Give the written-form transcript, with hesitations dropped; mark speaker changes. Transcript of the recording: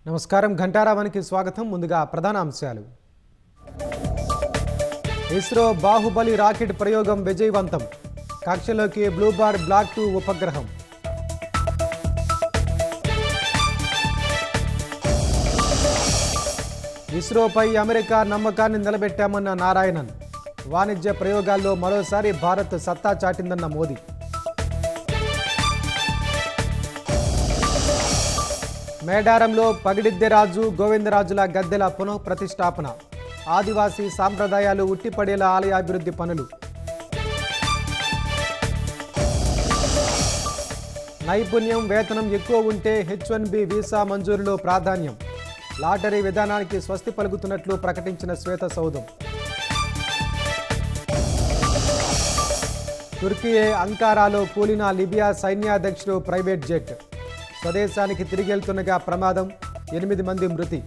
Speaker 1: నమస్కారం ఘంటారావానికి స్వాగతం. ముందుగా ప్రధాన అంశాలు. ఇస్రో బాహుబలి రాకెట్ ప్రయోగం విజయవంతం. కక్షలోకి బ్లూబార్డ్ బ్లాక్ 2 ఉపగ్రహం. ఇస్రోపై అమెరికా నమ్మకాన్ని నిలబెట్టామన్న నారాయణన్. వాణిజ్య ప్రయోగాల్లో మరోసారి భారత్ సత్తా చాటిందన్న మోదీ. మేడారంలో పగిడిద్దెరాజు గోవిందరాజుల గద్దెల పునః ప్రతిష్టాపన. ఆదివాసీ సాంప్రదాయాలు ఉట్టిపడేలా ఆలయాభివృద్ధి పనులు. నైపుణ్యం వేతనం ఎక్కువ ఉంటే H1B వీసా మంజూరులో ప్రాధాన్యం. లాటరీ విధానానికి స్వస్తి పలుకుతున్నట్లు ప్రకటించిన శ్వేత సౌధం. తుర్కియే అంకారాలో కూలిన లిబియా సైన్యాధ్యక్షుడు ప్రైవేట్ జెట్. స్వదేశానికి తిరిగి వెళ్తుండగా ప్రమాదం, 8 మంది మృతి.